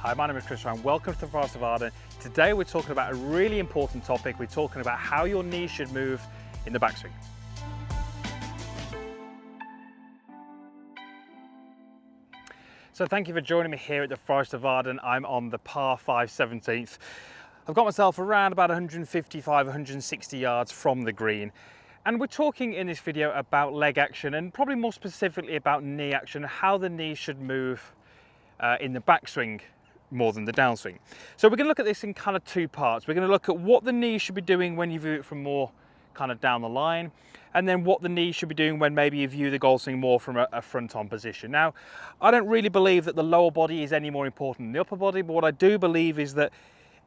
Hi, my name is Chris and welcome to the Forest of Arden. Today we're talking about a really important topic. We're talking about how your knees should move in the backswing. So thank you for joining me here at the Forest of Arden. I'm on the par 5 17th. I've got myself around about 155, 160 yards from the green. And we're talking in this video about leg action and probably more specifically about knee action, how the knees should move in the backswing more than the downswing. So we're going to look at this in kind of two parts. We're going to look at what the knees should be doing when you view it from more kind of down the line, and then what the knees should be doing when maybe you view the golf swing more from a front-on position. Now, I don't really believe that the lower body is any more important than the upper body, but what I do believe is that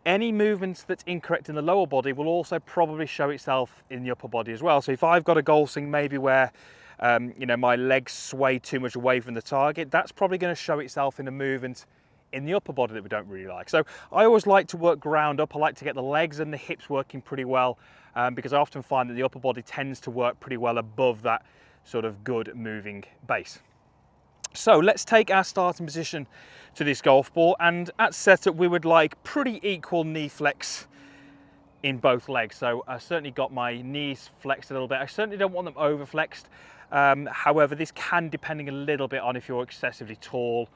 any movement that's incorrect in the lower body will also probably show itself in the upper body as well. So if I've got a golf swing maybe where my legs sway too much away from the target, that's probably going to show itself in a movement in the upper body that we don't really like. So I always like to work ground up. I like to get the legs and the hips working pretty well because I often find that the upper body tends to work pretty well above that sort of good moving base. So let's take our starting position to this golf ball, and at setup we would like pretty equal knee flex in both legs. So I certainly got my knees flexed a little bit. I certainly don't want them over flexed. However, this can, depending a little bit on if you're excessively tall,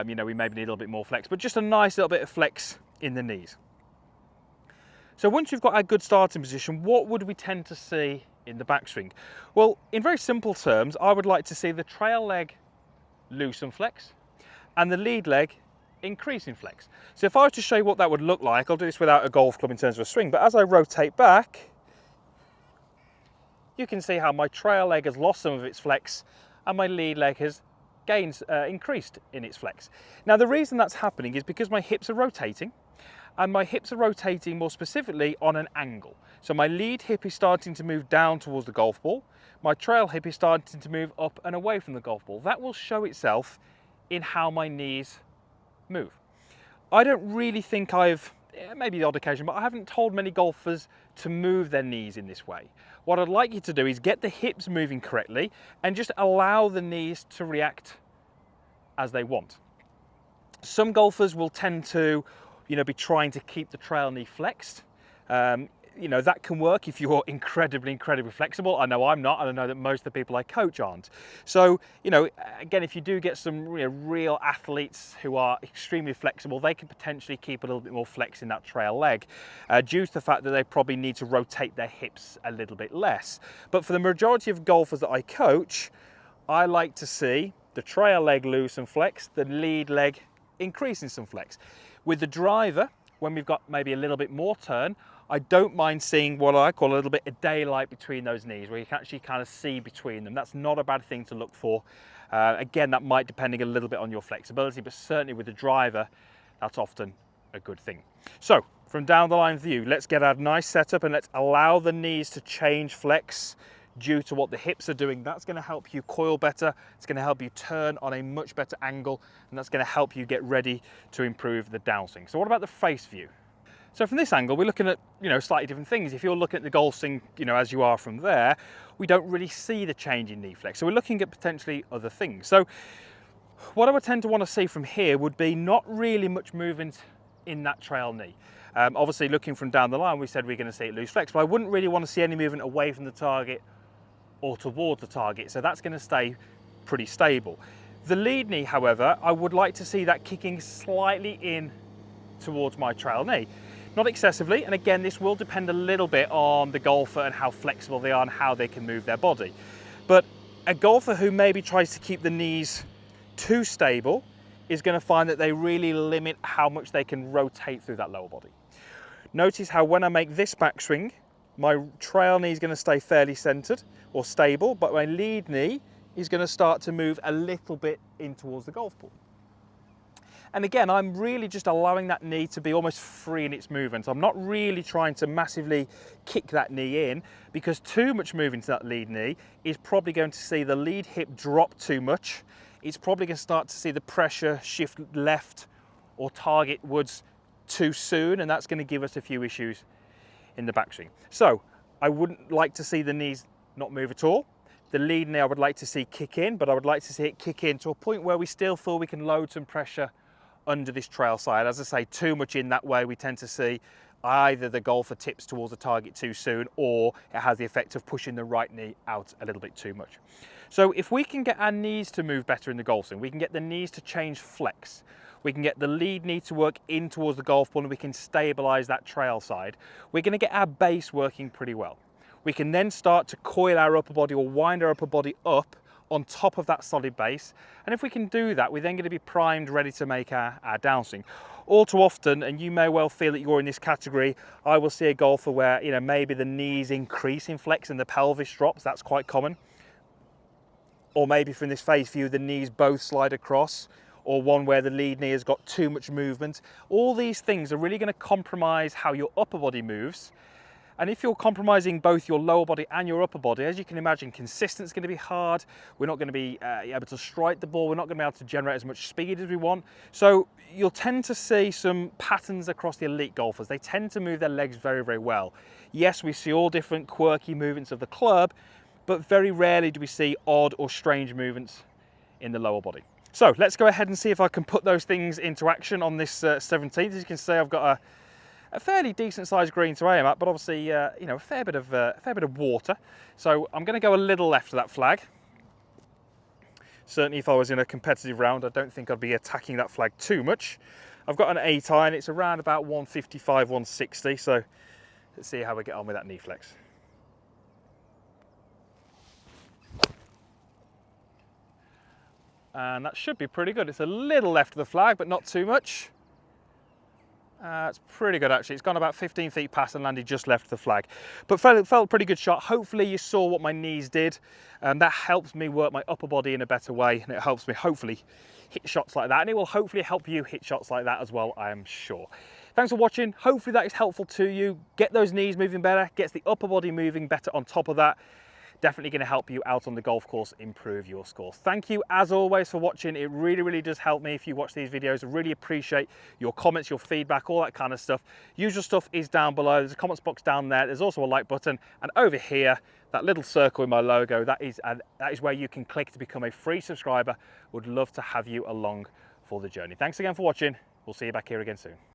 we maybe need a little bit more flex, but just a nice little bit of flex in the knees. So once you've got a good starting position, what would we tend to see in the backswing? Well, in very simple terms, I would like to see the trail leg loose and flex, and the lead leg increase in flex. So if I was to show you what that would look like, I'll do this without a golf club in terms of a swing, but as I rotate back, you can see how my trail leg has lost some of its flex and my lead leg has increased in its flex. Now the reason that's happening is because my hips are rotating, and my hips are rotating more specifically on an angle. So my lead hip is starting to move down towards the golf ball, my trail hip is starting to move up and away from the golf ball. That will show itself in how my knees move. I don't really think maybe the odd occasion, but I haven't told many golfers to move their knees in this way. What I'd like you to do is get the hips moving correctly and just allow the knees to react as they want. Some golfers will tend to, be trying to keep the trail knee flexed. That can work if you're incredibly flexible. I know I'm not, and I know that most of the people I coach aren't. So, again, if you do get some real athletes who are extremely flexible, they can potentially keep a little bit more flex in that trail leg due to the fact that they probably need to rotate their hips a little bit less. But for the majority of golfers that I coach, I like to see the trail leg loose and flex, the lead leg increasing some flex. With the driver, when we've got maybe a little bit more turn, I don't mind seeing what I call a little bit of daylight between those knees, where you can actually kind of see between them. That's not a bad thing to look for. Again, that might depending a little bit on your flexibility, but certainly with the driver, that's often a good thing. So from down the line view, let's get our nice setup and let's allow the knees to change flex due to what the hips are doing. That's going to help you coil better. It's going to help you turn on a much better angle, and that's going to help you get ready to improve the downswing. So what about the face view? So from this angle, we're looking at, slightly different things. If you're looking at the golf swing, as you are from there, we don't really see the change in knee flex. So we're looking at potentially other things. So what I would tend to want to see from here would be not really much movement in that trail knee. Obviously looking from down the line, we said we're going to see it loose flex, but I wouldn't really want to see any movement away from the target or towards the target. So that's going to stay pretty stable. The lead knee, however, I would like to see that kicking slightly in towards my trail knee. Not excessively, and again, this will depend a little bit on the golfer and how flexible they are and how they can move their body. But a golfer who maybe tries to keep the knees too stable is going to find that they really limit how much they can rotate through that lower body. Notice how when I make this backswing, my trail knee is going to stay fairly centered or stable, but my lead knee is going to start to move a little bit in towards the golf ball. And again, I'm really just allowing that knee to be almost free in its movement. I'm not really trying to massively kick that knee in, because too much movement to that lead knee is probably going to see the lead hip drop too much. It's probably going to start to see the pressure shift left or targetwards too soon, and that's going to give us a few issues in the backswing. So I wouldn't like to see the knees not move at all. The lead knee I would like to see kick in, but I would like to see it kick in to a point where we still feel we can load some pressure under this trail side. As I say, too much in that way, we tend to see either the golfer tips towards the target too soon, or it has the effect of pushing the right knee out a little bit too much. So if we can get our knees to move better in the golf swing, we can get the knees to change flex, we can get the lead knee to work in towards the golf ball, and we can stabilize that trail side, we're going to get our base working pretty well. We can then start to coil our upper body or wind our upper body up on top of that solid base. And if we can do that, we're then going to be primed, ready to make our downswing. All too often, and you may well feel that you're in this category, I will see a golfer where, you know, maybe the knees increase in flex and the pelvis drops. That's quite common. Or maybe from this face view, the knees both slide across, or one where the lead knee has got too much movement. All these things are really going to compromise how your upper body moves. And if you're compromising both your lower body and your upper body, as you can imagine, consistency is going to be hard. We're not going to be able to strike the ball. We're not going to be able to generate as much speed as we want. So you'll tend to see some patterns across the elite golfers. They tend to move their legs very, very well. Yes, we see all different quirky movements of the club, but very rarely do we see odd or strange movements in the lower body. So let's go ahead and see if I can put those things into action on this 17th. As you can see, I've got a fairly decent sized green to aim at, but obviously, you know, a fair bit of water. So I'm going to go a little left of that flag. Certainly if I was in a competitive round, I don't think I'd be attacking that flag too much. I've got an 8 iron, it's around about 155, 160. So let's see how we get on with that knee flex. And that should be pretty good. It's a little left of the flag, but not too much. It's pretty good actually. It's gone about 15 feet past and landed just left of the flag. But felt a pretty good shot. Hopefully you saw what my knees did. That helps me work my upper body in a better way, and it helps me hopefully hit shots like that. And it will hopefully help you hit shots like that as well, I am sure. Thanks for watching. Hopefully that is helpful to you. Get those knees moving better, gets the upper body moving better on top of that. Definitely going to help you out on the golf course, improve your scores. Thank you as always for watching. It really, really does help me if you watch these videos. I really appreciate your comments, your feedback, all that kind of stuff. Usual stuff is down below. There's a comments box down there. There's also a like button. And over here, that little circle in my logo, that is where you can click to become a free subscriber. Would love to have you along for the journey. Thanks again for watching. We'll see you back here again soon.